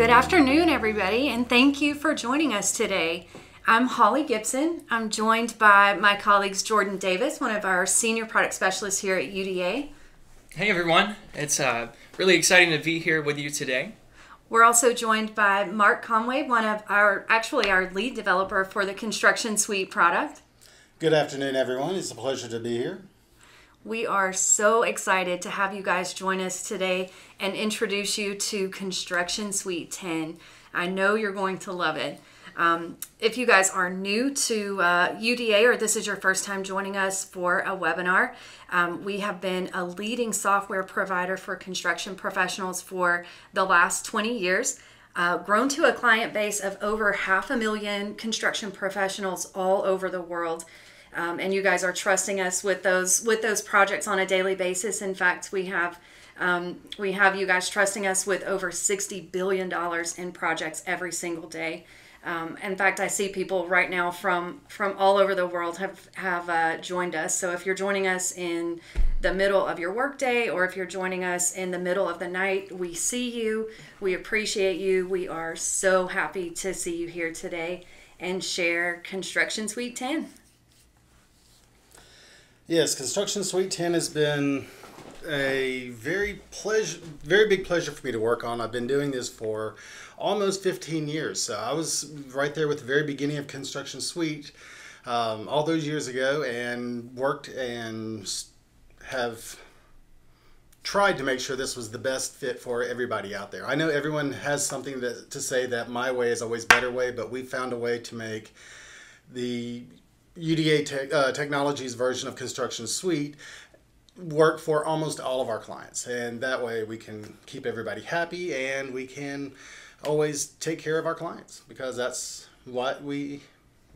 Good afternoon, everybody, and thank you for joining us today. I'm Holly Gibson. I'm joined by my colleagues Jordan Davis, one of our senior product specialists here at UDA. Hey everyone, it's really exciting to be here with you today. We're also joined by Mark Conway, one of our lead developer for the ConstructionSuite product. Good afternoon, everyone. It's a pleasure to be here. We are so excited to have you guys join us today and introduce you to ConstructionSuite 10. I know you're going to love it. If you guys are new to UDA or this is your first time joining us for a webinar, we have been a leading software provider for construction professionals for the last 20 years, grown to a client base of over 500,000 construction professionals all over the world. And you guys are trusting us with those projects on a daily basis. In fact, we have you guys trusting us with over $60 billion in projects every single day. In fact, I see people right now from all over the world have joined us. So if you're joining us in the middle of your workday or if you're joining us in the middle of the night, we see you. We appreciate you. We are so happy to see you here today and share ConstructionSuite 10. Yes, ConstructionSuite 10 has been a very big pleasure for me to work on. I've been doing this for almost 15 years. So I was right there with the very beginning of ConstructionSuite all those years ago and worked and have tried to make sure this was the best fit for everybody out there. I know everyone has something to say that my way is always better way, but we found a way to make the UDA Technologies version of ConstructionSuite work for almost all of our clients, and that way we can keep everybody happy and we can always take care of our clients because that's what we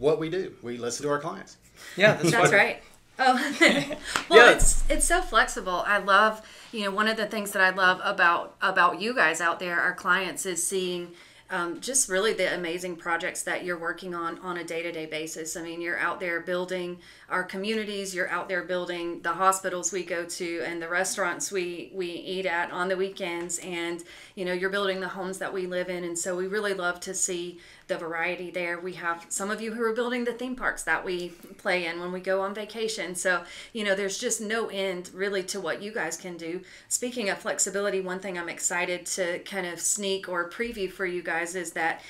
do. We listen to our clients. Yeah, that's right. Oh, well, yeah. It's so flexible. I love, one of the things that I love about you guys out there, our clients, is seeing just really the amazing projects that you're working on a day-to-day basis. I mean, you're out there building our communities, you're out there building the hospitals we go to and the restaurants we eat at on the weekends, and you're building the homes that we live in. And so we really love to see the variety there. We have some of you who are building the theme parks that we play in when we go on vacation. So, there's just no end really to what you guys can do. Speaking of flexibility, one thing I'm excited to kind of sneak or preview for you guys is that,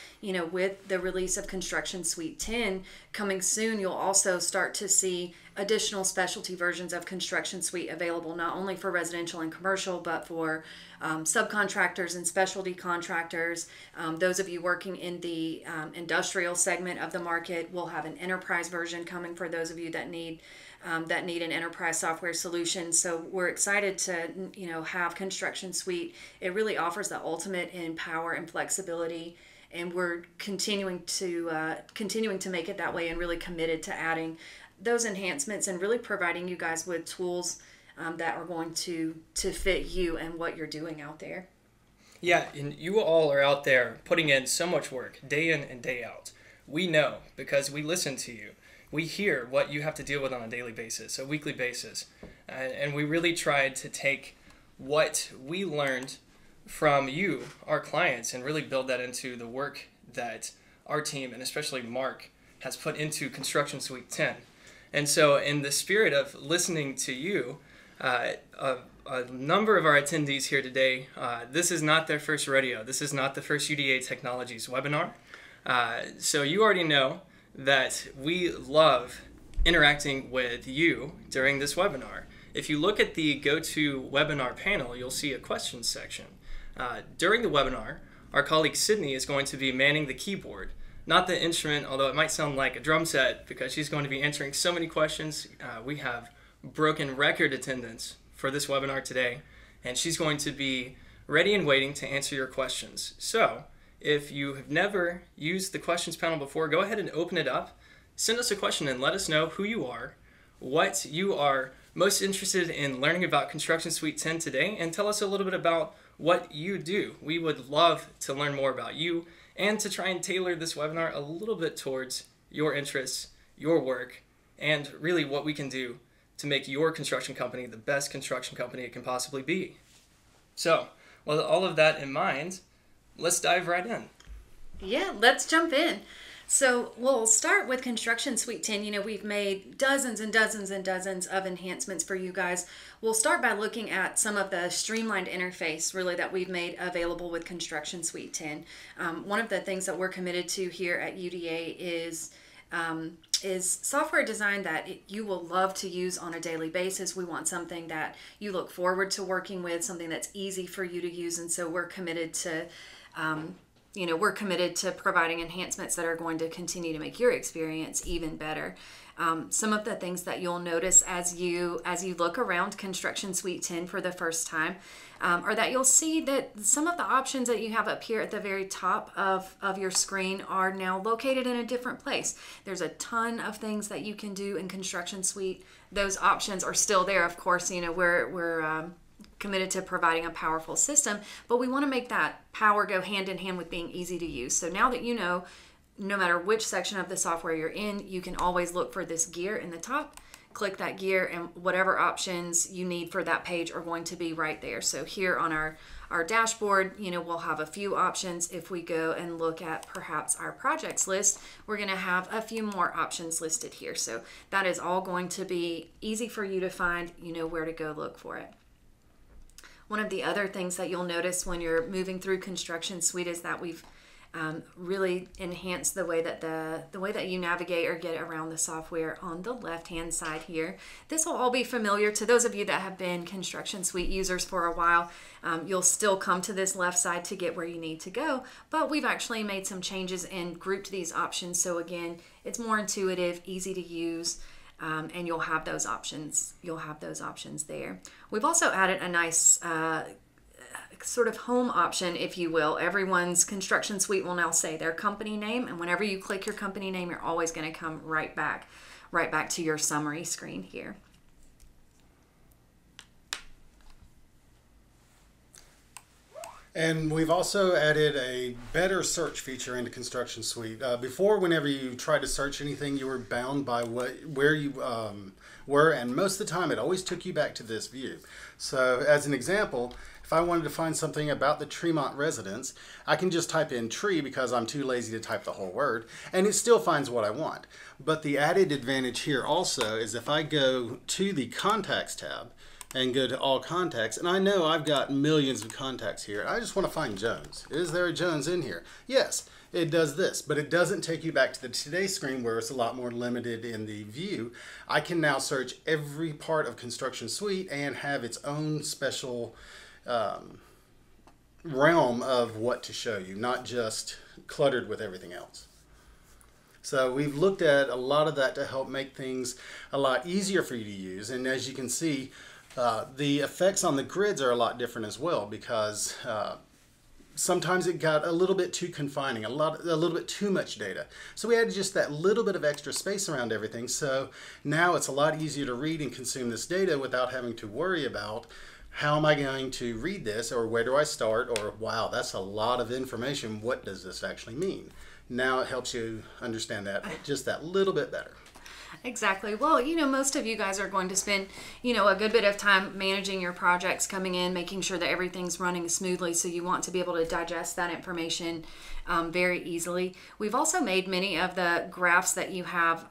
with the release of ConstructionSuite 10 coming soon, you'll also start to see additional specialty versions of ConstructionSuite available, not only for residential and commercial, but for subcontractors and specialty contractors. Those of you working in the industrial segment of the market will have an enterprise version coming for those of you that need an enterprise software solution. So we're excited to have ConstructionSuite. It really offers the ultimate in power and flexibility, and we're continuing to make it that way and really committed to adding those enhancements and really providing you guys with tools that are going to fit you and what you're doing out there. Yeah, and you all are out there putting in so much work day in and day out. We know because we listen to you. We hear what you have to deal with on a daily basis, a weekly basis. And we really tried to take what we learned from you, our clients, and really build that into the work that our team, and especially Mark, has put into ConstructionSuite 10. And so in the spirit of listening to you, a number of our attendees here today, this is not their first rodeo. This is not the first UDA Technologies webinar. So you already know that we love interacting with you during this webinar. If you look at the GoToWebinar panel, you'll see a questions section. During the webinar, our colleague Sydney is going to be manning the keyboard, not the instrument, although it might sound like a drum set because she's going to be answering so many questions. We have broken record attendance for this webinar today, and she's going to be ready and waiting to answer your questions. So if you have never used the questions panel before, go ahead and open it up. Send us a question and let us know who you are, what you are most interested in learning about ConstructionSuite 10 today, and tell us a little bit about what you do. We would love to learn more about you and to try and tailor this webinar a little bit towards your interests, your work, and really what we can do to make your construction company the best construction company it can possibly be. So, with all of that in mind, let's dive right in. Yeah, let's jump in. So we'll start with Construction Suite 10. You know, we've made dozens and dozens and dozens of enhancements for you guys. We'll start by looking at some of the streamlined interface really that we've made available with Construction Suite 10. One of the things that we're committed to here at UDA is software design that you will love to use on a daily basis. We want something that you look forward to working with, something that's easy for you to use, and so we're committed to providing enhancements that are going to continue to make your experience even better. Some of the things that you'll notice as you look around Construction Suite 10 for the first time are that you'll see that some of the options that you have up here at the very top of your screen are now located in a different place. There's a ton of things that you can do in Construction Suite. Those options are still there, of course. You know, we're committed to providing a powerful system, but we want to make that power go hand in hand with being easy to use. So now that you know, no matter which section of the software you're in, you can always look for this gear in the top, click that gear, and whatever options you need for that page are going to be right there. So here on our dashboard, you know, we'll have a few options. If we go and look at perhaps our projects list, we're going to have a few more options listed here. So that is all going to be easy for you to find. You know where to go look for it. One of the other things that you'll notice when you're moving through Construction Suite is that we've really enhanced the way that you navigate or get around the software on the left-hand side here. This will all be familiar to those of you that have been Construction Suite users for a while. You'll still come to this left side to get where you need to go, but we've actually made some changes and grouped these options. So again, it's more intuitive, easy to use. And you'll have those options. You'll have those options there. We've also added a nice sort of home option, if you will. Everyone's Construction Suite will now say their company name, and whenever you click your company name, you're always going to come right back to your summary screen here. And we've also added a better search feature into Construction Suite. Before, whenever you tried to search anything, you were bound by where you were, and most of the time it always took you back to this view. So as an example, if I wanted to find something about the Tremont residence, I can just type in tree because I'm too lazy to type the whole word, and it still finds what I want. But the added advantage here also is if I go to the Contacts tab, and go to all contacts, and I know I've got millions of contacts here. I just want to find Jones. Is there a Jones in here? Yes, it does this, but it doesn't take you back to the Today screen where it's a lot more limited in the view. I can now search every part of Construction Suite and have its own special realm of what to show you, not just cluttered with everything else. So we've looked at a lot of that to help make things a lot easier for you to use, and as you can see, the effects on the grids are a lot different as well because sometimes it got a little bit too confining, a little bit too much data. So we added just that little bit of extra space around everything. So now it's a lot easier to read and consume this data without having to worry about how am I going to read this, or where do I start, or wow, that's a lot of information. What does this actually mean? Now it helps you understand that just that little bit better. Exactly. Well, you know, most of you guys are going to spend, you know, a good bit of time managing your projects, coming in, making sure that everything's running smoothly. So you want to be able to digest that information very easily. We've also made many of the graphs that you have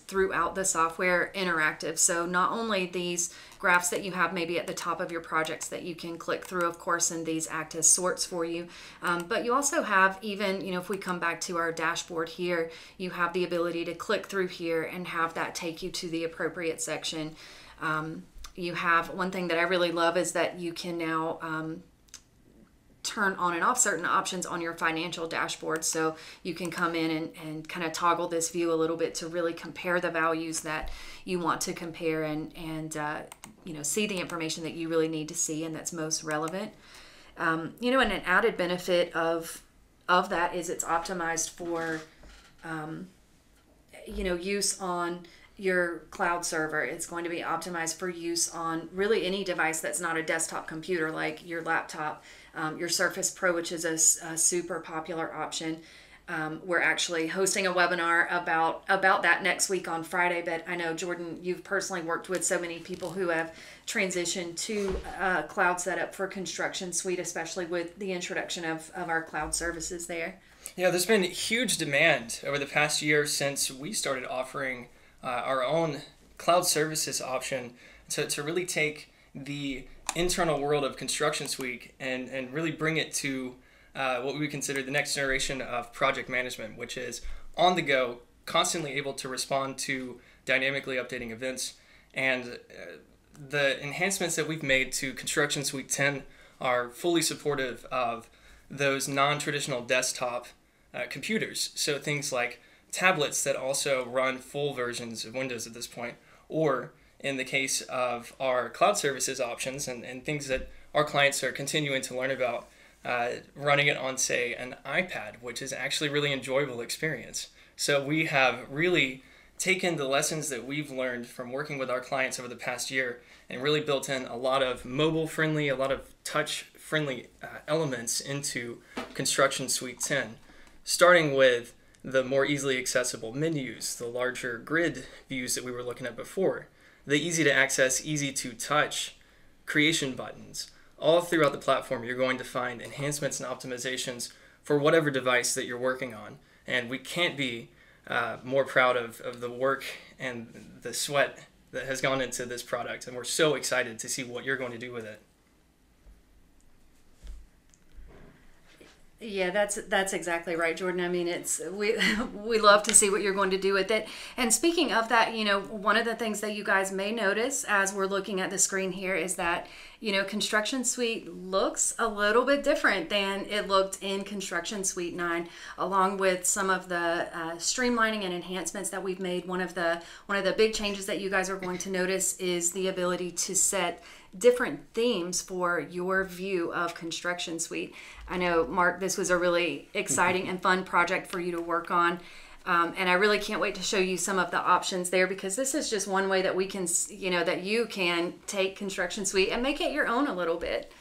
throughout the software interactive. So not only these graphs that you have maybe at the top of your projects that you can click through, of course, and these act as sorts for you, but you also have even, you know, if we come back to our dashboard here, you have the ability to click through here and have that take you to the appropriate section. You have one thing that I really love is that you can now turn on and off certain options on your financial dashboard. So you can come in and kind of toggle this view a little bit to really compare the values that you want to compare and you know, see the information that you really need to see and that's most relevant. You know, and an added benefit of that is it's optimized for you know, use on your cloud server. It's going to be optimized for use on really any device that's not a desktop computer, like your laptop, your Surface Pro, which is a super popular option. We're actually hosting a webinar about that next week on Friday. But I know, Jordan, you've personally worked with so many people who have transitioned to cloud setup for ConstructionSuite, especially with the introduction of our cloud services there. Yeah, there's been huge demand over the past year since we started offering our own cloud services option to really take the internal world of ConstructionSuite and really bring it to what we consider the next generation of project management, which is on the go, constantly able to respond to dynamically updating events. And the enhancements that we've made to ConstructionSuite 10 are fully supportive of those non-traditional desktop computers. So things like tablets that also run full versions of Windows at this point, or in the case of our cloud services options and things that our clients are continuing to learn about, running it on, say, an iPad, which is actually a really enjoyable experience. So we have really taken the lessons that we've learned from working with our clients over the past year and really built in a lot of mobile-friendly, a lot of touch-friendly elements into ConstructionSuite 10, starting with the more easily accessible menus, the larger grid views that we were looking at before, the easy to access, easy to touch creation buttons. All throughout the platform, you're going to find enhancements and optimizations for whatever device that you're working on. And we can't be more proud of the work and the sweat that has gone into this product. And we're so excited to see what you're going to do with it. Yeah, that's exactly right, Jordan. I mean, we love to see what you're going to do with it. And speaking of that, one of the things that you guys may notice as we're looking at the screen here is that, ConstructionSuite looks a little bit different than it looked in ConstructionSuite 9, along with some of the streamlining and enhancements that we've made. One of the big changes that you guys are going to notice is the ability to set different themes for your view of ConstructionSuite. I know, Mark, this was a really exciting and fun project for you to work on. And I really can't wait to show you some of the options there, because this is just one way that we can, that you can take ConstructionSuite and make it your own a little bit.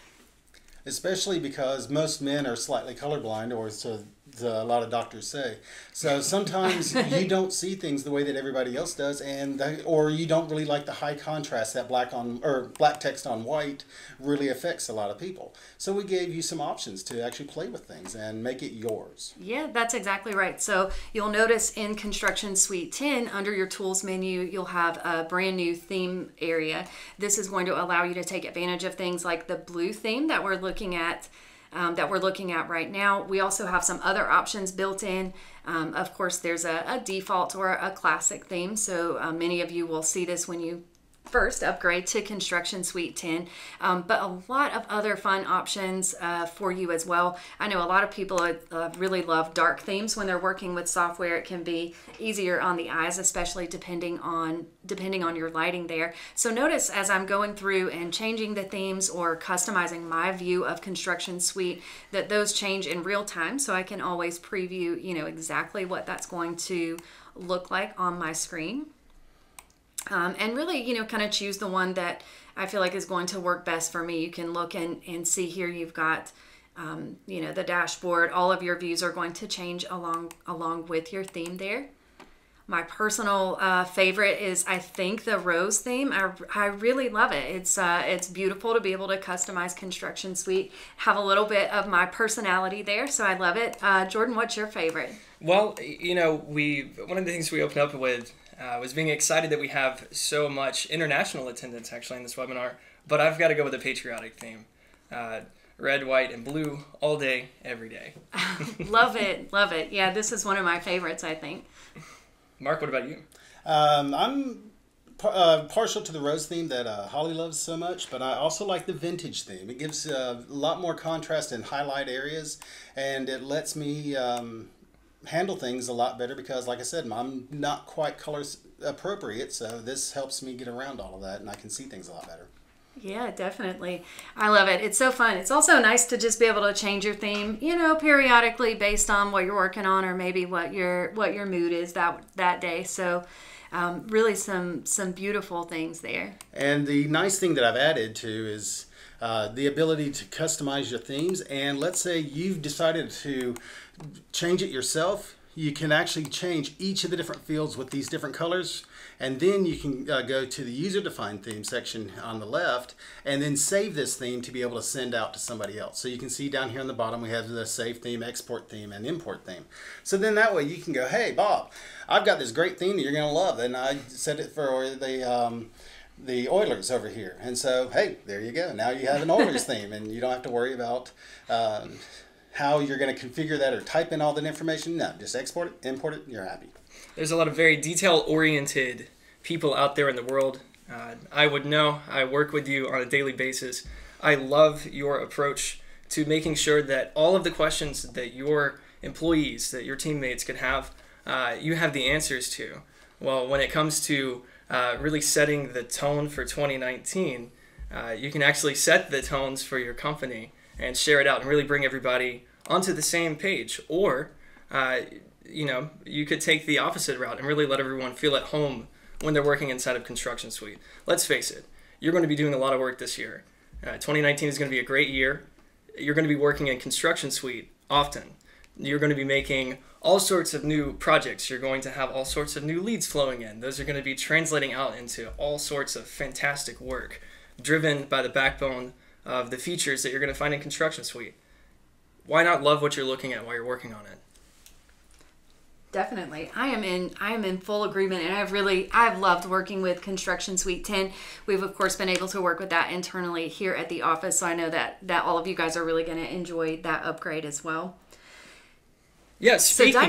Especially because most men are slightly colorblind, or so a lot of doctors say. So sometimes you don't see things the way that everybody else does, or you don't really like the high contrast that black text on white really affects a lot of people. So we gave you some options to actually play with things and make it yours. Yeah, that's exactly right. So you'll notice in ConstructionSuite 10, under your tools menu, you'll have a brand new theme area. This is going to allow you to take advantage of things like the blue theme that we're looking at right now. We also have some other options built in. Of course, there's a default or a classic theme. So many of you will see this when you first upgrade to ConstructionSuite 10, but a lot of other fun options for you as well. I know a lot of people really love dark themes when they're working with software. It can be easier on the eyes, especially depending on your lighting there. So notice as I'm going through and changing the themes or customizing my view of ConstructionSuite that those change in real time, so I can always preview exactly what that's going to look like on my screen. And really, kind of choose the one that I feel like is going to work best for me. You can look and see here you've got, the dashboard. All of your views are going to change along with your theme there. My personal favorite is, I think, the rose theme. I really love it. It's beautiful to be able to customize ConstructionSuite, have a little bit of my personality there, so I love it. Jordan, what's your favorite? Well, one of the things we opened up with was being excited that we have so much international attendance actually in this webinar, but I've got to go with a patriotic theme. Red, white, and blue all day, every day. Love it, love it. Yeah, this is one of my favorites, I think. Mark, what about you? I'm partial to the rose theme that Holly loves so much, but I also like the vintage theme. It gives a lot more contrast in highlight areas, and it lets me handle things a lot better because, like I said, I'm not quite color appropriate, so this helps me get around all of that, and I can see things a lot better. Yeah, definitely. I love it. It's so fun. It's also nice to just be able to change your theme, periodically based on what you're working on or maybe what your mood is that day. So really some beautiful things there. And the nice thing that I've added to is the ability to customize your themes. And let's say you've decided to change it yourself. You can actually change each of the different fields with these different colors, and then you can go to the user-defined theme section on the left and then save this theme to be able to send out to somebody else. So you can see down here on the bottom we have the save theme, export theme, and import theme. So then that way you can go, hey Bob, I've got this great theme that you're going to love, and I set it for the Oilers over here. And so, hey, there you go. Now you have an Oilers theme, and you don't have to worry about how you're going to configure that or type in all that information. No, just export it, import it, and you're happy. There's a lot of very detail-oriented people out there in the world. I would know. I work with you on a daily basis. I love your approach to making sure that all of the questions that your employees, that your teammates could have, you have the answers to. Well, when it comes to really setting the tone for 2019, you can actually set the tones for your company and share it out and really bring everybody onto the same page. Or, you could take the opposite route and really let everyone feel at home when they're working inside of ConstructionSuite. Let's face it, you're going to be doing a lot of work this year. 2019 is going to be a great year. You're going to be working in ConstructionSuite often. You're going to be making all sorts of new projects. You're going to have all sorts of new leads flowing in. Those are going to be translating out into all sorts of fantastic work, driven by the backbone of the features that you're going to find in ConstructionSuite. Why not love what you're looking at while you're working on it? Definitely. I am in full agreement, and I've loved working with ConstructionSuite 10. We've of course been able to work with that internally here at the office, so I know that all of you guys are really going to enjoy that upgrade as well. Yeah, Speaking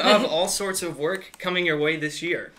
of all sorts of work coming your way this year,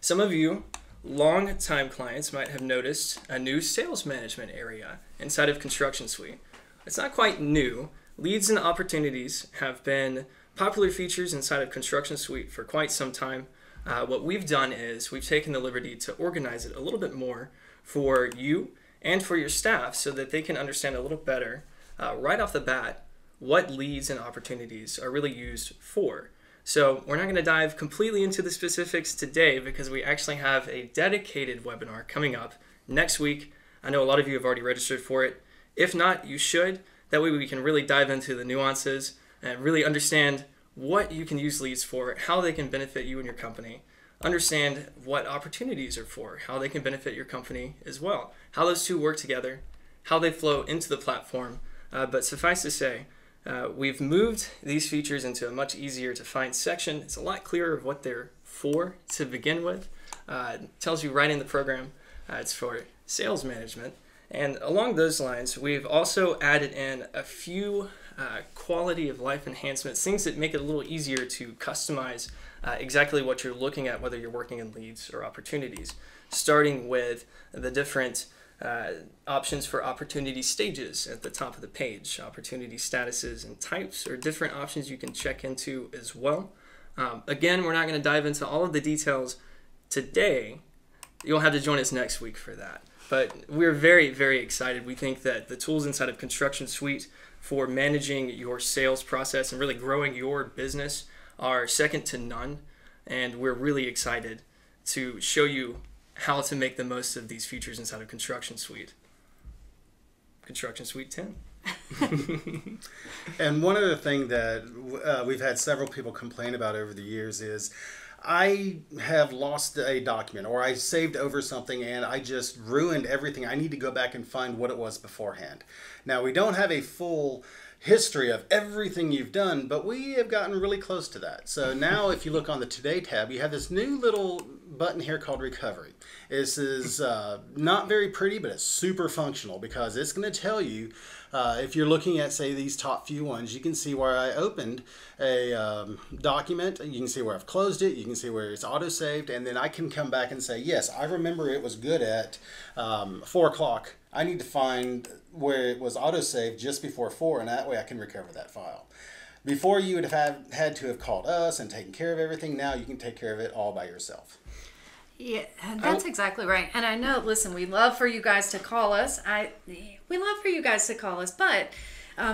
some of you long-time clients might have noticed a new sales management area inside of ConstructionSuite. It's not quite new. Leads and opportunities have been popular features inside of ConstructionSuite for quite some time. What we've done is we've taken the liberty to organize it a little bit more for you and for your staff so that they can understand a little better right off the bat what leads and opportunities are really used for. So we're not going to dive completely into the specifics today because we actually have a dedicated webinar coming up next week. I know a lot of you have already registered for it. If not, you should. That way we can really dive into the nuances and really understand what you can use leads for, how they can benefit you and your company, understand what opportunities are for, how they can benefit your company as well, how those two work together, how they flow into the platform. But suffice to say, we've moved these features into a much easier to find section. It's a lot clearer of what they're for to begin with. It tells you right in the program it's for sales management. And along those lines, we've also added in a few quality of life enhancements, things that make it a little easier to customize exactly what you're looking at, whether you're working in leads or opportunities, starting with the different options for opportunity stages at the top of the page. Opportunity statuses and types are different options you can check into as well. Again, we're not going to dive into all of the details today. You'll have to join us next week for that. But we're very, very excited. We think that the tools inside of ConstructionSuite for managing your sales process and really growing your business are second to none. And we're really excited to show you how to make the most of these features inside of ConstructionSuite. ConstructionSuite 10. And one other thing that we've had several people complain about over the years is I have lost a document or I saved over something and I just ruined everything. I need to go back and find what it was beforehand. Now, we don't have a full history of everything you've done, but we have gotten really close to that. So now if you look on the Today tab, you have this new little button here called Recovery. This is not very pretty, but it's super functional because it's going to tell you if you're looking at, say, these top few ones, you can see where I opened a document, you can see where I've closed it, you can see where it's auto-saved, and then I can come back and say, yes, I remember it was good at 4 o'clock. I need to find where it was auto-saved just before 4, and that way I can recover that file. Before, you would have had to have called us and taken care of everything. Now you can take care of it all by yourself. Yeah, that's exactly right. And I know, listen, we love for you guys to call us. We love for you guys to call us, but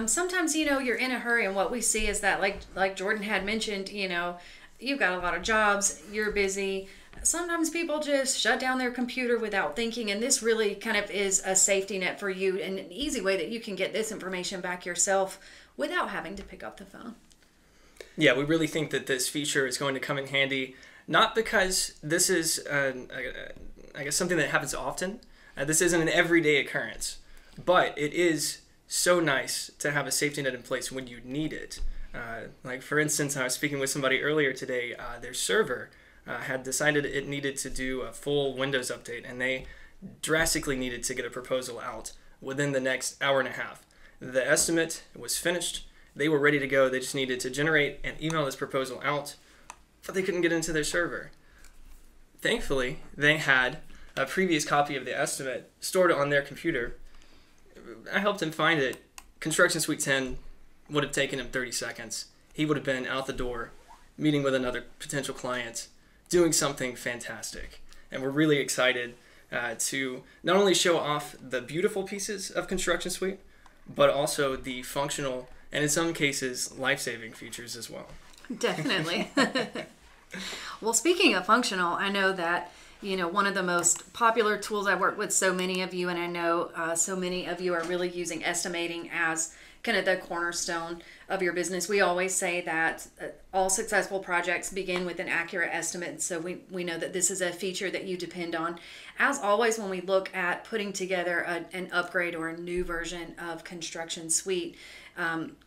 sometimes, you're in a hurry, and what we see is that, like Jordan had mentioned, you've got a lot of jobs, you're busy, sometimes people just shut down their computer without thinking, and this really kind of is a safety net for you and an easy way that you can get this information back yourself without having to pick up the phone. Yeah, we really think that this feature is going to come in handy, not because this is, I guess, something that happens often. This isn't an everyday occurrence, but it is so nice to have a safety net in place when you need it. Like, for instance, I was speaking with somebody earlier today, their server had decided it needed to do a full Windows update, and they drastically needed to get a proposal out within the next hour and a half. The estimate was finished. They were ready to go. They just needed to generate and email this proposal out, but they couldn't get into their server. Thankfully, they had a previous copy of the estimate stored on their computer. I helped him find it. ConstructionSuite 10 would have taken him 30 seconds. He would have been out the door, meeting with another potential client, doing something fantastic. And we're really excited to not only show off the beautiful pieces of ConstructionSuite, but also the functional and in some cases life-saving features as well. Definitely. Well, speaking of functional, I know that one of the most popular tools, I work with so many of you, and I know so many of you are really using estimating as kind of the cornerstone of your business. We always say that all successful projects begin with an accurate estimate, so we know that this is a feature that you depend on. As always, when we look at putting together an upgrade or a new version of ConstructionSuite,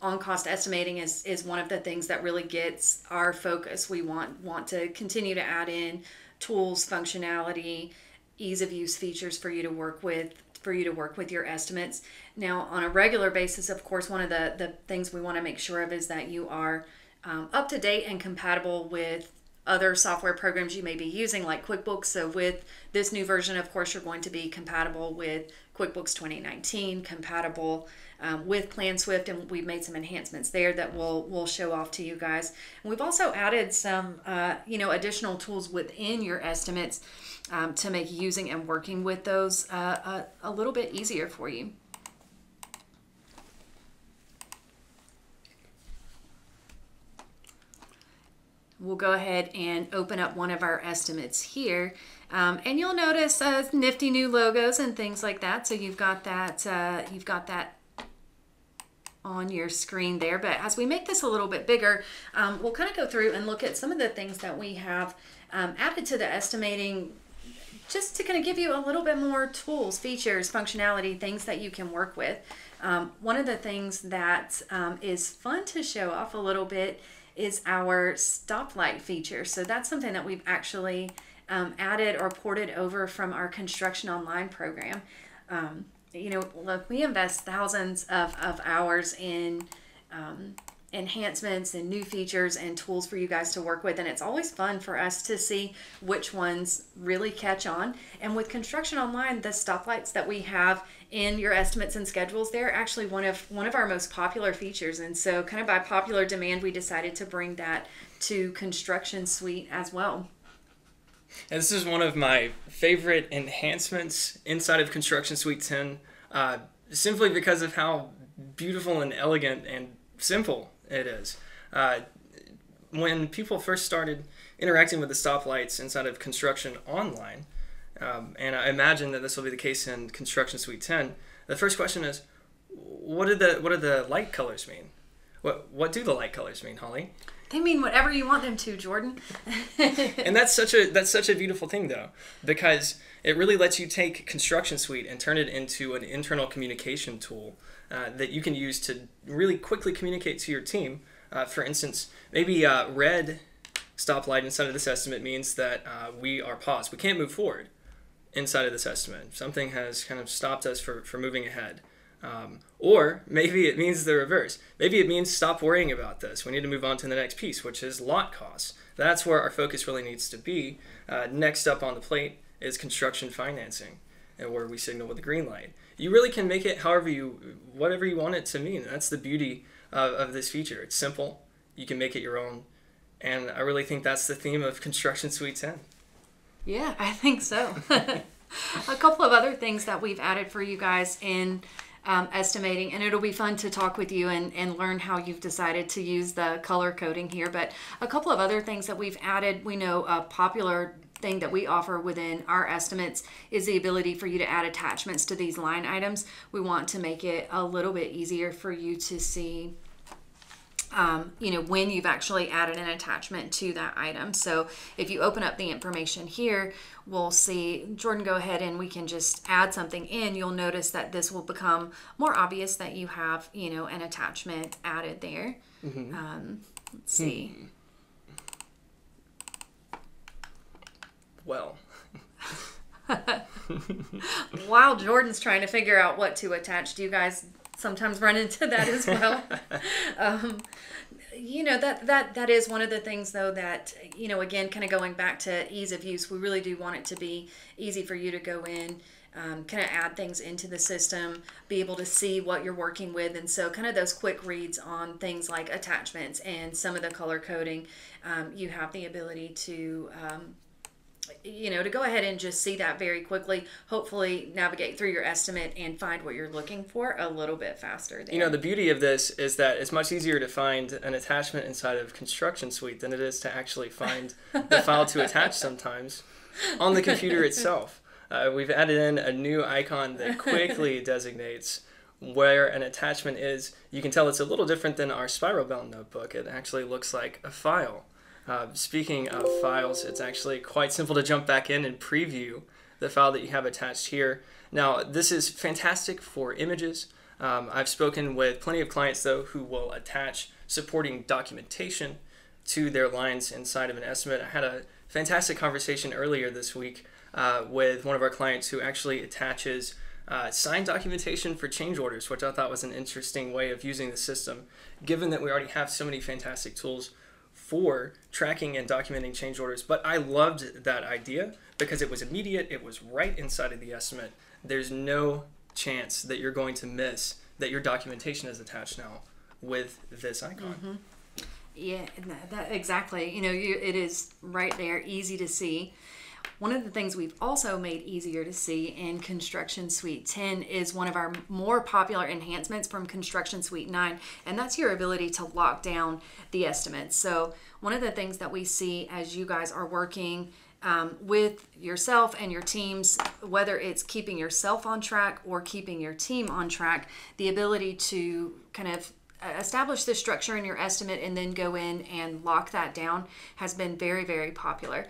on-cost estimating is one of the things that really gets our focus. We want to continue to add in tools, functionality, ease of use features for you to work with your estimates. Now, on a regular basis, of course, one of the things we want to make sure of is that you are up to date and compatible with other software programs you may be using, like QuickBooks. So with this new version, of course, you're going to be compatible with QuickBooks 2019, compatible with PlanSwift, and we've made some enhancements there that we'll show off to you guys. And we've also added some additional tools within your estimates to make using and working with those a little bit easier for you. We'll go ahead and open up one of our estimates here, and you'll notice nifty new logos and things like that. So you've got that on your screen there. But as we make this a little bit bigger, we'll kind of go through and look at some of the things that we have added to the estimating, just to kind of give you a little bit more tools, features, functionality, things that you can work with. One of the things that is fun to show off a little bit is our stoplight feature. So that's something that we've actually added or ported over from our ConstructionOnline program. Look, we invest thousands of hours in enhancements and new features and tools for you guys to work with, and it's always fun for us to see which ones really catch on. And with ConstructionOnline, the stoplights that we have in your estimates and schedules, they're actually one of our most popular features, and so kind of by popular demand, we decided to bring that to ConstructionSuite as well. And this is one of my favorite enhancements inside of ConstructionSuite 10, simply because of how beautiful and elegant and simple it is. When people first started interacting with the stoplights inside of ConstructionOnline, and I imagine that this will be the case in ConstructionSuite 10, the first question is, what do the light colors mean? What do the light colors mean, Holly? They mean whatever you want them to, Jordan. And that's such a beautiful thing, though, because it really lets you take ConstructionSuite and turn it into an internal communication tool that you can use to really quickly communicate to your team. For instance, maybe red stoplight inside of this estimate means that we are paused. We can't move forward inside of this estimate. Something has kind of stopped us for moving ahead. Or maybe it means the reverse. Maybe it means stop worrying about this. We need to move on to the next piece, which is lot costs. That's where our focus really needs to be. Next up on the plate is construction financing, and where we signal with the green light. You really can make it whatever you want it to mean. That's the beauty of this feature. It's simple. You can make it your own. And I really think that's the theme of ConstructionSuite 10. Yeah, I think so. A couple of other things that we've added for you guys in estimating, and it'll be fun to talk with you and learn how you've decided to use the color coding here. But a couple of other things that we've added, we know a popular thing that we offer within our estimates is the ability for you to add attachments to these line items. We want to make it a little bit easier for you to see when you've actually added an attachment to that item. So if you open up the information here, we'll see, Jordan, go ahead and we can just add something in. You'll notice that this will become more obvious that you have, an attachment added there. Let's see. Well. While Jordan's trying to figure out what to attach, do you guys sometimes run into that as well? That is one of the things, though, that, again, kind of going back to ease of use, we really do want it to be easy for you to go in, kind of add things into the system, be able to see what you're working with. And so kind of those quick reads on things like attachments and some of the color coding, you have the ability to to go ahead and just see that very quickly, hopefully navigate through your estimate and find what you're looking for a little bit faster there. The beauty of this is that it's much easier to find an attachment inside of ConstructionSuite than it is to actually find the file to attach sometimes on the computer itself. We've added in a new icon that quickly designates where an attachment is. You can tell it's a little different than our spiral bound notebook. It actually looks like a file. Speaking of files, it's actually quite simple to jump back in and preview the file that you have attached here. Now, this is fantastic for images. I've spoken with plenty of clients, though, who will attach supporting documentation to their lines inside of an estimate. I had a fantastic conversation earlier this week with one of our clients who actually attaches signed documentation for change orders, which I thought was an interesting way of using the system, given that we already have so many fantastic tools for tracking and documenting change orders. But I loved that idea because it was immediate, it was right inside of the estimate. There's no chance that you're going to miss that your documentation is attached now with this icon. Mm-hmm. Yeah, exactly. It is right there, easy to see. One of the things we've also made easier to see in ConstructionSuite 10 is one of our more popular enhancements from ConstructionSuite 9, and that's your ability to lock down the estimates. So one of the things that we see as you guys are working with yourself and your teams, whether it's keeping yourself on track or keeping your team on track, the ability to kind of establish the structure in your estimate and then go in and lock that down has been very, very popular.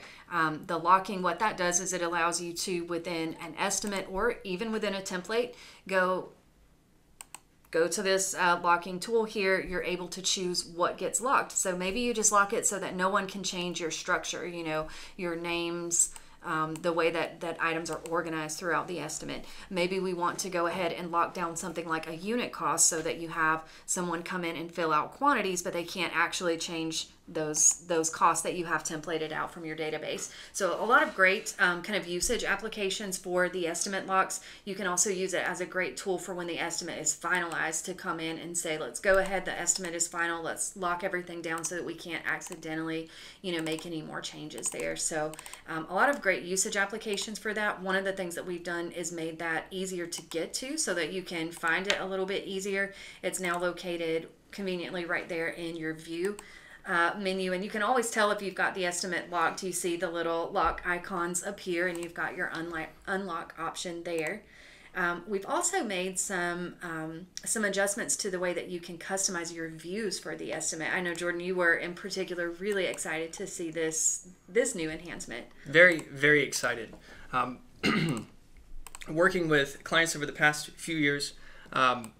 The locking, what that does is it allows you to, within an estimate or even within a template, go to this locking tool here. You're able to choose what gets locked. So maybe you just lock it so that no one can change your structure, your names, the way that items are organized throughout the estimate. Maybe we want to go ahead and lock down something like a unit cost so that you have someone come in and fill out quantities, but they can't actually change those costs that you have templated out from your database. So a lot of great kind of usage applications for the estimate locks. You can also use it as a great tool for when the estimate is finalized to come in and say, let's go ahead, the estimate is final, let's lock everything down so that we can't accidentally make any more changes there. So a lot of great usage applications for that. One of the things that we've done is made that easier to get to so that you can find it a little bit easier. It's now located conveniently right there in your view menu, and you can always tell if you've got the estimate locked. You see the little lock icons appear and you've got your unlock option there. We've also made some adjustments to the way that you can customize your views for the estimate. I know, Jordan, you were in particular really excited to see this new enhancement. Very, very excited. Working with clients over the past few years,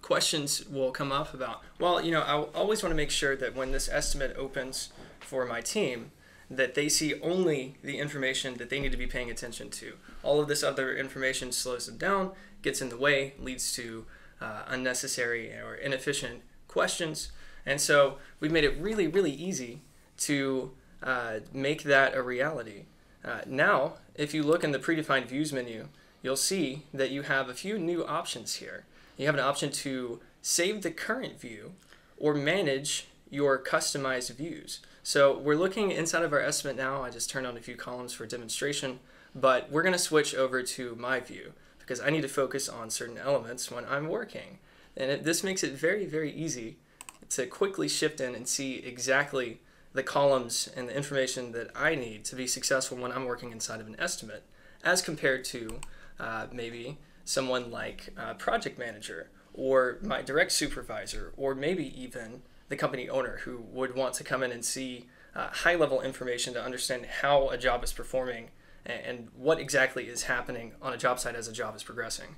questions will come up about, I always want to make sure that when this estimate opens for my team, that they see only the information that they need to be paying attention to. All of this other information slows them down, gets in the way, leads to unnecessary or inefficient questions. And so we've made it really, really easy to make that a reality. Now, if you look in the predefined views menu, you'll see that you have a few new options here. You have an option to save the current view or manage your customized views. So we're looking inside of our estimate now. I just turned on a few columns for demonstration, but we're going to switch over to my view because I need to focus on certain elements when I'm working. And this makes it very, very easy to quickly shift in and see exactly the columns and the information that I need to be successful when I'm working inside of an estimate, as compared to maybe someone like a project manager or my direct supervisor, or maybe even the company owner who would want to come in and see high-level information to understand how a job is performing and what exactly is happening on a job site as a job is progressing.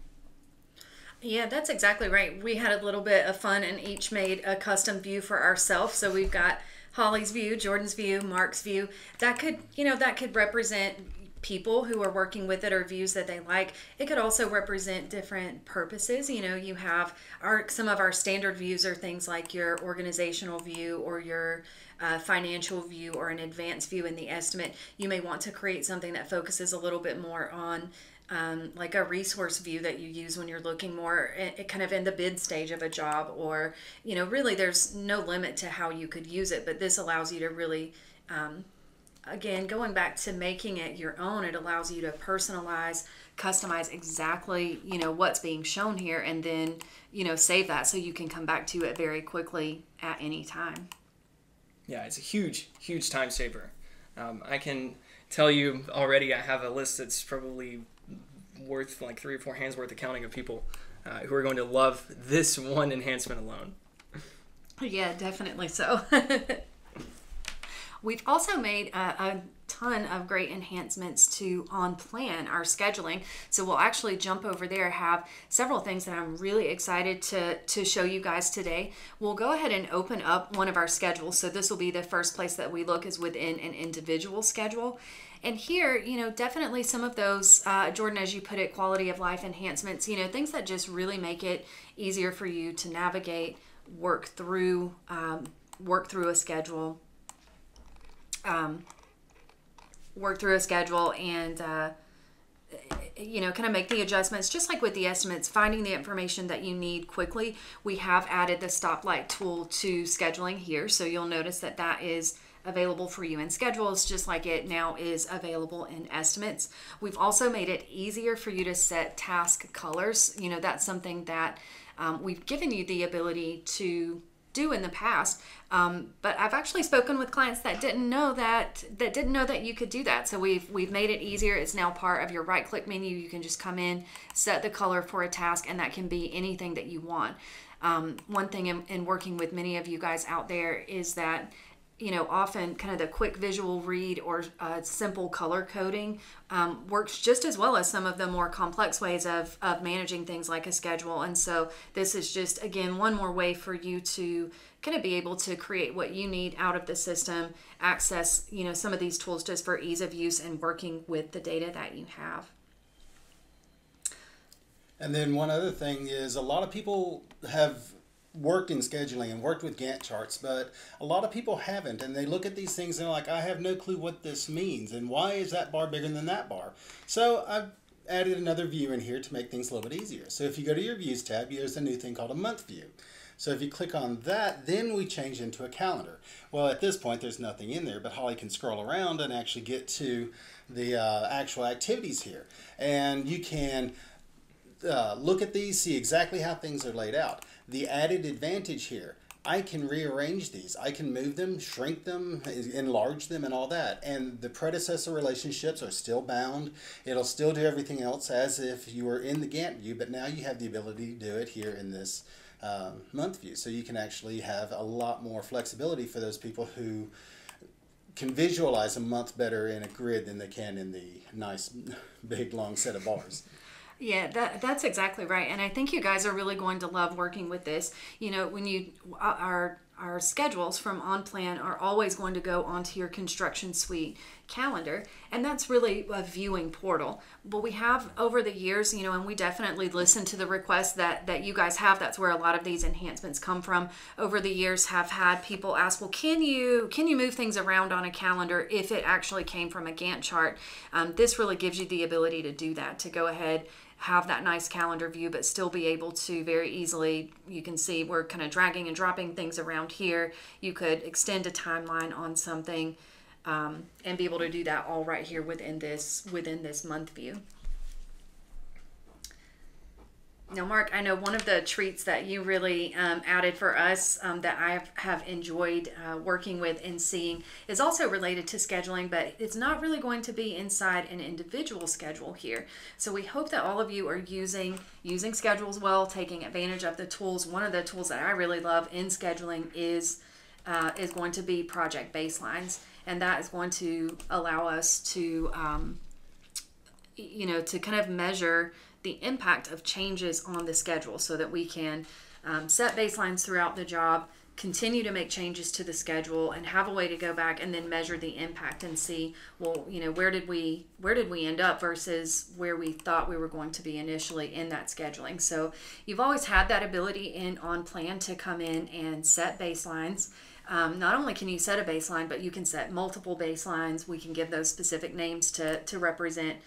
Yeah, that's exactly right. We had a little bit of fun and each made a custom view for ourselves. So we've got Holly's view, Jordan's view, Mark's view. That could represent people who are working with it or views that they like. It could also represent different purposes. You have some of our standard views are things like your organizational view or your financial view or an advanced view in the estimate. You may want to create something that focuses a little bit more on like a resource view that you use when you're looking more kind of in the bid stage of a job, or really there's no limit to how you could use it, but this allows you to really again, going back to making it your own, it allows you to personalize, customize exactly what's being shown here, and then save that so you can come back to it very quickly at any time. Yeah, it's a huge time saver. I can tell you already, I have a list that's probably worth like 3 or 4 hands worth of counting of people who are going to love this one enhancement alone. Yeah, definitely so. We've also made a ton of great enhancements to OnPlan, our scheduling. So we'll actually jump over there, have several things that I'm really excited to show you guys today. We'll go ahead and open up one of our schedules. So this will be the first place that we look, is within an individual schedule. And here, definitely some of those, Jordan, as you put it, quality of life enhancements, things that just really make it easier for you to navigate, work through a schedule. And kind of make the adjustments, just like with the estimates, finding the information that you need quickly. We have added the stoplight tool to scheduling here, so you'll notice that that is available for you in schedules, just like it now is available in estimates. We've also made it easier for you to set task colors. That's something that we've given you the ability to do in the past, but I've actually spoken with clients that didn't know that you could do that. So we've made it easier. It's now part of your right-click menu. You can just come in, set the color for a task, and that can be anything that you want. One thing in working with many of you guys out there is that often kind of the quick visual read or simple color coding works just as well as some of the more complex ways of managing things like a schedule. And so this is just, again, one more way for you to kind of be able to create what you need out of the system, access, some of these tools just for ease of use and working with the data that you have. And then one other thing is, a lot of people have worked in scheduling and worked with Gantt charts, but a lot of people haven't, and they look at these things and they're like, I have no clue what this means, and why is that bar bigger than that bar? So I've added another view in here to make things a little bit easier. So if you go to your views tab, there's a new thing called a month view. So if you click on that, then we change into a calendar. Well, at this point there's nothing in there, but Holly can scroll around and actually get to the actual activities here, and you can look at these, see exactly how things are laid out. The added advantage here, I can rearrange these. I can move them, shrink them, enlarge them, and all that. And the predecessor relationships are still bound. It'll still do everything else as if you were in the Gantt view, but now you have the ability to do it here in this month view. So you can actually have a lot more flexibility for those people who can visualize a month better in a grid than they can in the nice, big, long set of bars. Yeah, that's exactly right. And I think you guys are really going to love working with this. When our schedules from OnPlan are always going to go onto your ConstructionSuite calendar, and that's really a viewing portal. But we have over the years, and we definitely listen to the requests that you guys have. That's where a lot of these enhancements come from. Over the years, have had people ask, well, can you move things around on a calendar if it actually came from a Gantt chart? This really gives you the ability to do that, to go ahead, have that nice calendar view, but still be able to very easily, you can see we're kind of dragging and dropping things around here. You could extend a timeline on something and be able to do that all right here within this month view. Now, Mark, I know one of the treats that you really added for us that I have enjoyed working with and seeing is also related to scheduling, but it's not really going to be inside an individual schedule here. So we hope that all of you are using schedules well, taking advantage of the tools. One of the tools that I really love in scheduling is going to be project baselines, and that is going to allow us to to kind of measure the impact of changes on the schedule so that we can set baselines throughout the job, continue to make changes to the schedule, and have a way to go back and then measure the impact and see, well, where did we end up versus where we thought we were going to be initially in that scheduling. So you've always had that ability in OnPlan to come in and set baselines. Not only can you set a baseline, but you can set multiple baselines. We can give those specific names to represent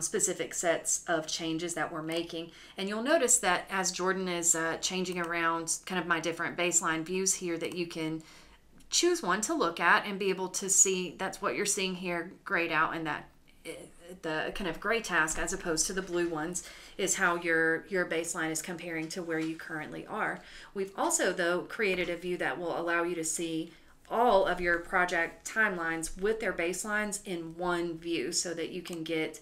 specific sets of changes that we're making. And you'll notice that as Jordan is changing around kind of my different baseline views here, that you can choose one to look at and be able to see that's what you're seeing here grayed out, and that the kind of gray task as opposed to the blue ones is how your baseline is comparing to where you currently are. We've also, though, created a view that will allow you to see all of your project timelines with their baselines in one view so that you can get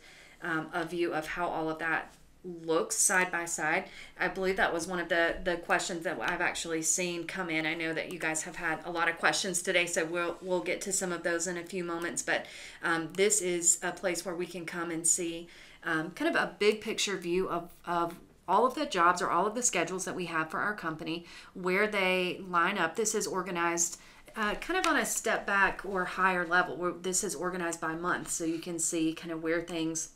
a view of how all of that looks side by side. I believe that was one of the questions that I've actually seen come in. I know that you guys have had a lot of questions today, so we'll get to some of those in a few moments, but this is a place where we can come and see kind of a big picture view of all of the jobs or all of the schedules that we have for our company, where they line up. This is organized kind of on a step back or higher level, where this is organized by month, so you can see kind of where things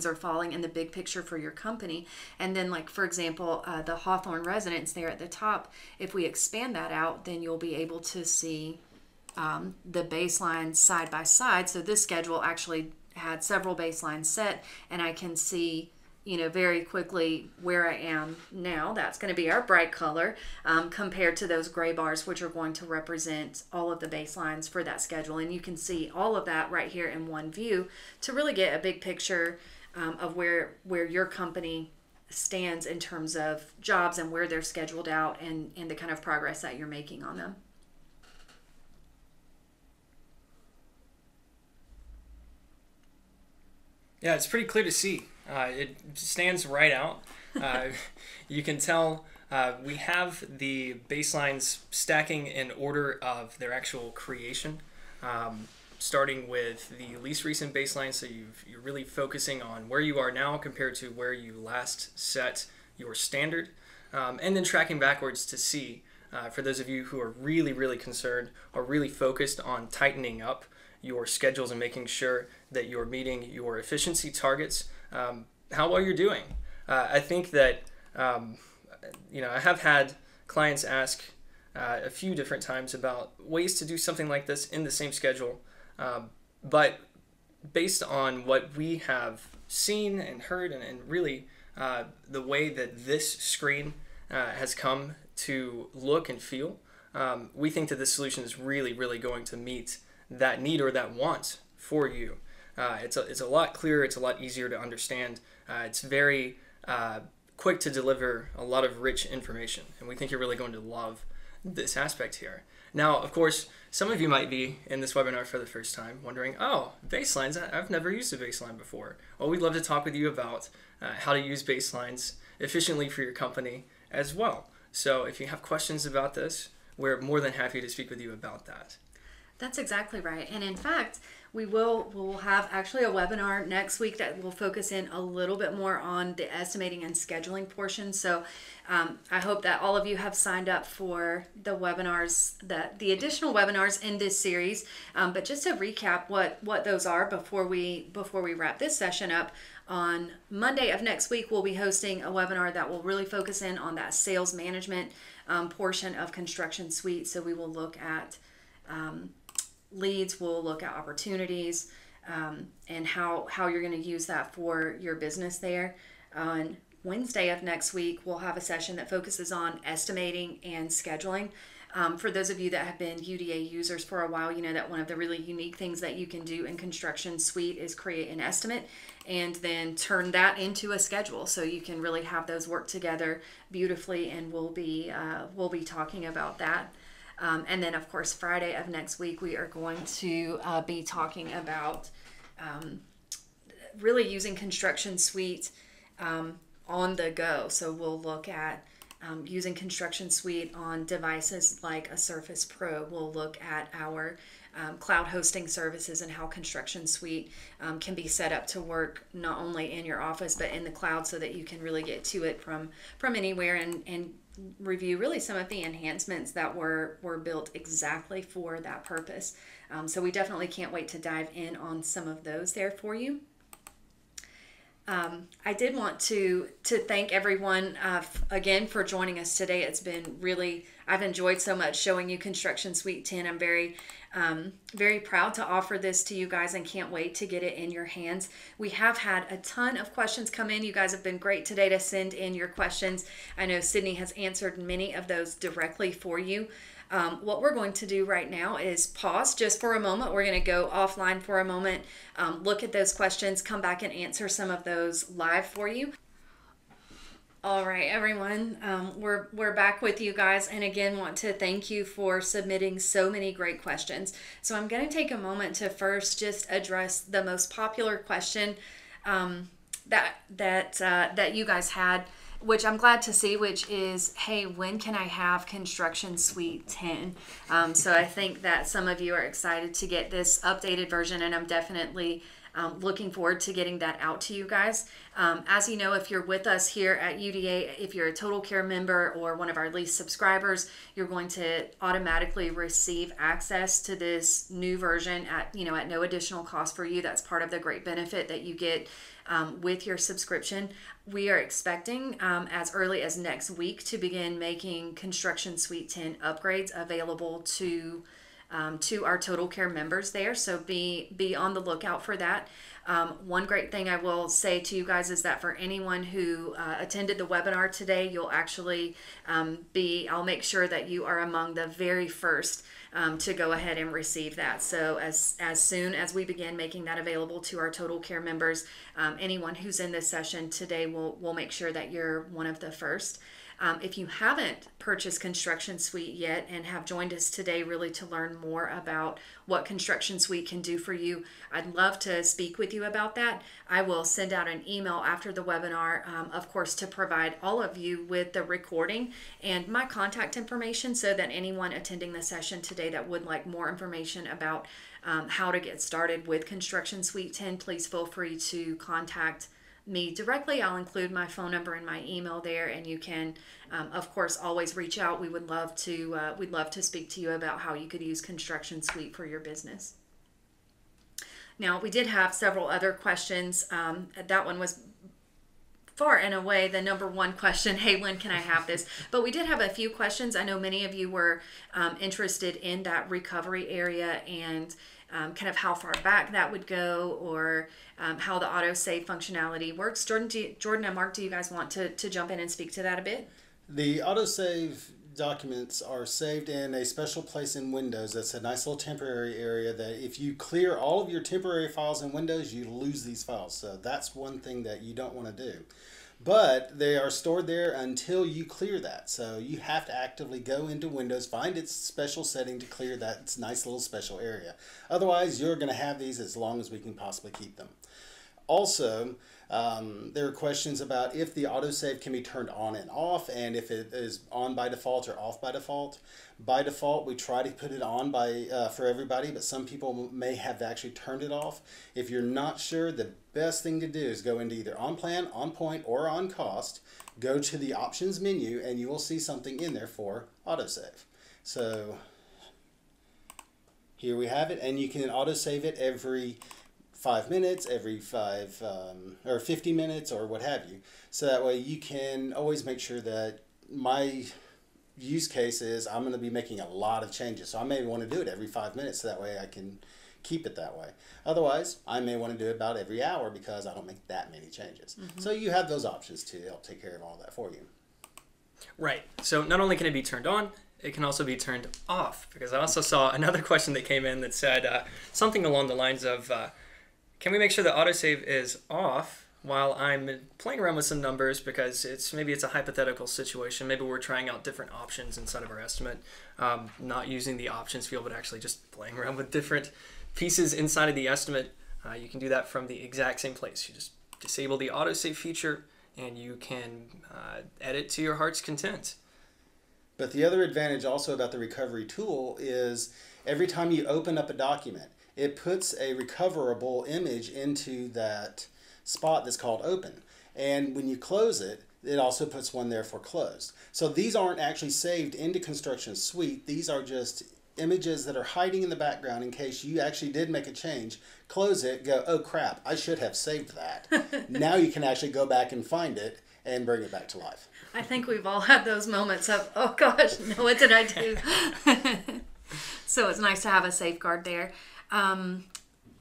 are falling in the big picture for your company. And then, like, for example, the Hawthorne residence there at the top, if we expand that out, then you'll be able to see the baselines side by side. So this schedule actually had several baselines set, and I can see very quickly where I am now. That's going to be our bright color compared to those gray bars, which are going to represent all of the baselines for that schedule. And you can see all of that right here in one view to really get a big picture of where your company stands in terms of jobs and where they're scheduled out and the kind of progress that you're making on them. Yeah, it's pretty clear to see. It stands right out. You can tell we have the baselines stacking in order of their actual creation, starting with the least recent baseline. So you're really focusing on where you are now compared to where you last set your standard, and then tracking backwards to see, for those of you who are really, really concerned or really focused on tightening up your schedules and making sure that you're meeting your efficiency targets, how well you're doing. I think that I have had clients ask a few different times about ways to do something like this in the same schedule, but based on what we have seen and heard, and really the way that this screen has come to look and feel, we think that this solution is really, really going to meet that need or that want for you. It's a lot clearer, it's a lot easier to understand, it's very quick to deliver a lot of rich information, and we think you're really going to love this aspect here. Now, of course, some of you might be in this webinar for the first time wondering, oh, baselines, I've never used a baseline before. Well, we'd love to talk with you about how to use baselines efficiently for your company as well. So if you have questions about this, we're more than happy to speak with you about that. That's exactly right. And in fact, we'll have actually a webinar next week that will focus in a little bit more on the estimating and scheduling portion. So I hope that all of you have signed up for the webinars, the additional webinars in this series. But just to recap what those are before we wrap this session up, on Monday of next week, we'll be hosting a webinar that will really focus in on that sales management portion of ConstructionSuite. So we will look at leads, we'll look at opportunities, and how you're going to use that for your business there. On Wednesday of next week, we'll have a session that focuses on estimating and scheduling. For those of you that have been UDA users for a while, you know that one of the really unique things that you can do in ConstructionSuite is create an estimate and then turn that into a schedule. So you can really have those work together beautifully, and we'll be talking about that. And then, of course, Friday of next week, we are going to be talking about really using ConstructionSuite on the go. So we'll look at using ConstructionSuite on devices like a Surface Pro. We'll look at our cloud hosting services and how ConstructionSuite can be set up to work not only in your office but in the cloud, so that you can really get to it from anywhere, and review really some of the enhancements that were built exactly for that purpose. So we definitely can't wait to dive in on some of those there for you. I did want to thank everyone again for joining us today. It's been I've enjoyed so much showing you ConstructionSuite 10. I'm very proud to offer this to you guys and can't wait to get it in your hands. We have had a ton of questions come in. You guys have been great today to send in your questions. I know Sydney has answered many of those directly for you. What we're going to do right now is pause just for a moment. We're going to go offline for a moment, look at those questions, come back and answer some of those live for you. All right, everyone, we're back with you guys, and again want to thank you for submitting so many great questions. So I'm going to take a moment to first just address the most popular question that you guys had, which I'm glad to see, which is, hey, when can I have ConstructionSuite 10? So I think that some of you are excited to get this updated version, and I'm definitely looking forward to getting that out to you guys. As you know, if you're with us here at UDA, if you're a Total Care member or one of our least subscribers, you're going to automatically receive access to this new version at no additional cost for you. That's part of the great benefit that you get with your subscription. We are expecting as early as next week to begin making ConstructionSuite 10 upgrades available to our Total Care members there. So be on the lookout for that. One great thing I will say to you guys is that for anyone who attended the webinar today, you'll actually I'll make sure that you are among the very first to go ahead and receive that. So as soon as we begin making that available to our Total Care members, anyone who's in this session today, we'll make sure that you're one of the first. If you haven't purchased ConstructionSuite yet and have joined us today really to learn more about what ConstructionSuite can do for you, I'd love to speak with you about that. I will send out an email after the webinar, of course, to provide all of you with the recording and my contact information, so that anyone attending the session today that would like more information about how to get started with ConstructionSuite 10, please feel free to contact me directly. I'll include my phone number and my email there, and you can, of course, always reach out. We'd love to speak to you about how you could use ConstructionSuite for your business. Now, we did have several other questions. That one was far and away the number one question. Hey, when can I have this? But we did have a few questions. I know many of you were interested in that recovery area and kind of how far back that would go, or how the Autosave functionality works. Jordan and Mark, do you guys want to jump in and speak to that a bit? The Autosave documents are saved in a special place in Windows. That's a nice little temporary area that if you clear all of your temporary files in Windows, you lose these files. So that's one thing that you don't want to do. But they are stored there until you clear that. So you have to actively go into Windows, find its special setting to clear that nice little special area. Otherwise, you're going to have these as long as we can possibly keep them. Also, there are questions about if the autosave can be turned on and off, and if it is on by default or off by default. By default, we try to put it on for everybody, but some people may have actually turned it off. If you're not sure, the best thing to do is go into either on plan, on point, or on cost. Go to the options menu, and you will see something in there for autosave. So here we have it, and you can autosave it every 5 minutes, every 50 minutes, or what have you. So that way you can always make sure that my use case is I'm going to be making a lot of changes. So I may want to do it every 5 minutes, so that way I can keep it that way. Otherwise, I may want to do it about every hour because I don't make that many changes. Mm-hmm. So you have those options to help take care of all that for you. Right. So not only can it be turned on, it can also be turned off, because I also saw another question that came in that said something along the lines of, can we make sure that autosave is off while I'm playing around with some numbers, because maybe it's a hypothetical situation. Maybe we're trying out different options inside of our estimate, not using the options field, but actually just playing around with different pieces inside of the estimate. You can do that from the exact same place. You just disable the autosave feature and you can edit to your heart's content. But the other advantage also about the recovery tool is every time you open up a document, it puts a recoverable image into that spot that's called open. And when you close it, it also puts one there for closed. So these aren't actually saved into ConstructionSuite. These are just images that are hiding in the background in case you actually did make a change. Close it, go, oh crap, I should have saved that. Now you can actually go back and find it and bring it back to life. I think we've all had those moments of, oh gosh, no, what did I do? So it's nice to have a safeguard there.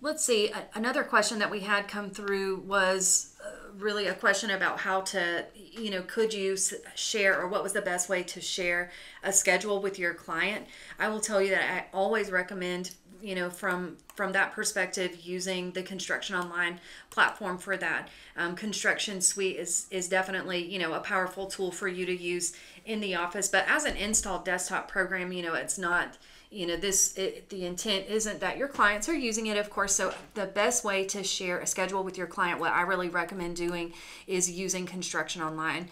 Let's see, another question that we had come through was really a question about how to, could you share, or what was the best way to share a schedule with your client? I will tell you that I always recommend, from that perspective, using the ConstructionOnline platform for that. ConstructionSuite is definitely, a powerful tool for you to use in the office, but as an installed desktop program, it's not, the intent isn't that your clients are using it, of course. So the best way to share a schedule with your client, what I really recommend doing, is using ConstructionOnline.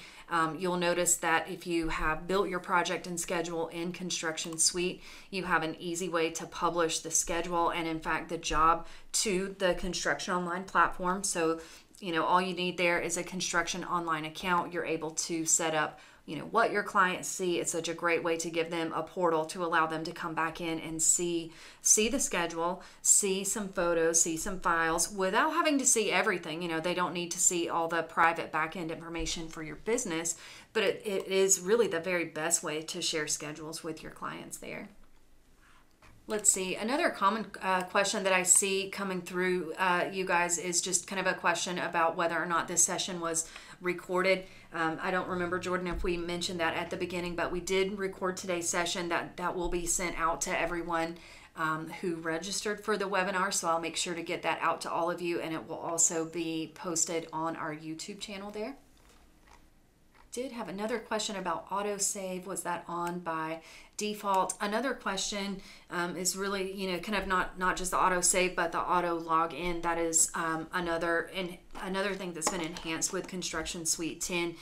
You'll notice that if you have built your project and schedule in ConstructionSuite, you have an easy way to publish the schedule and, in fact, the job to the ConstructionOnline platform. So, all you need there is a ConstructionOnline account. You're able to set up what your clients see. It's such a great way to give them a portal to allow them to come back in and see the schedule, see some photos, see some files without having to see everything. They don't need to see all the private back-end information for your business, but it is really the very best way to share schedules with your clients there. Let's see, another common question that I see coming through you guys is just kind of a question about whether or not this session was recorded. I don't remember, Jordan, if we mentioned that at the beginning, but we did record today's session. That will be sent out to everyone who registered for the webinar, so I'll make sure to get that out to all of you, and it will also be posted on our YouTube channel there. Did have another question about autosave. Was that on by default? Another question is really, kind of not just the autosave, but the auto login. That is another thing that's been enhanced with ConstructionSuite 10.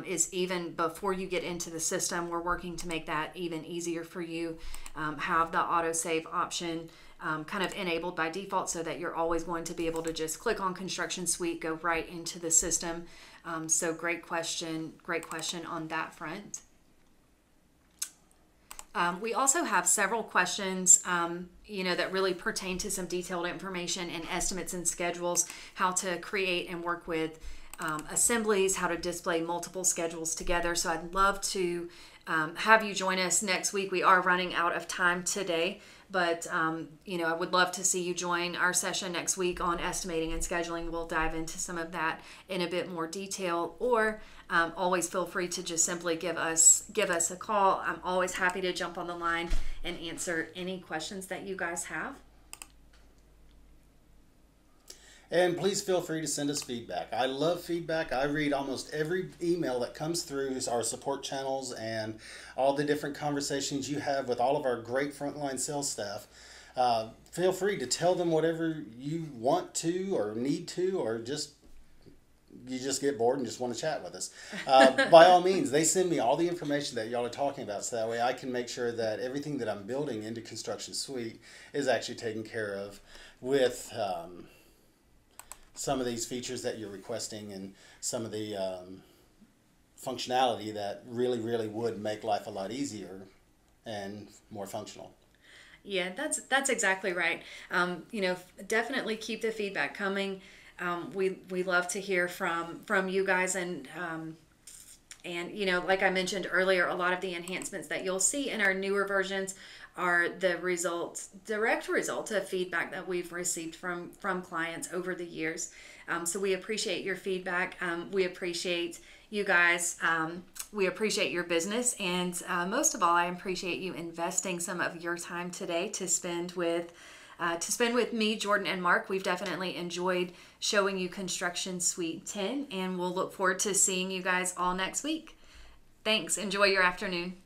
Is even before you get into the system, we're working to make that even easier for you. Have the autosave option kind of enabled by default, so that you're always going to be able to just click on ConstructionSuite, go right into the system. So great question on that front. We also have several questions, that really pertain to some detailed information and estimates and schedules, how to create and work with assemblies, how to display multiple schedules together. So I'd love to have you join us next week. We are running out of time today, but I would love to see you join our session next week on estimating and scheduling. We'll dive into some of that in a bit more detail, or always feel free to just simply give us a call. I'm always happy to jump on the line and answer any questions that you guys have. And please feel free to send us feedback. I love feedback. I read almost every email that comes through our support channels and all the different conversations you have with all of our great frontline sales staff. Feel free to tell them whatever you want to or need to, or you just get bored and just want to chat with us. By all means, they send me all the information that y'all are talking about, so that way I can make sure that everything that I'm building into ConstructionSuite is actually taken care of with some of these features that you're requesting, and some of the functionality that really would make life a lot easier and more functional. Yeah, that's exactly right. Definitely keep the feedback coming. We love to hear from you guys, and And, you know, like I mentioned earlier, a lot of the enhancements that you'll see in our newer versions are the direct result of feedback that we've received from clients over the years. So we appreciate your feedback. We appreciate you guys. We appreciate your business. And most of all, I appreciate you investing some of your time today to spend with me, Jordan, and Mark. We've definitely enjoyed showing you Construction Suite 10, and we'll look forward to seeing you guys all next week. Thanks. Enjoy your afternoon.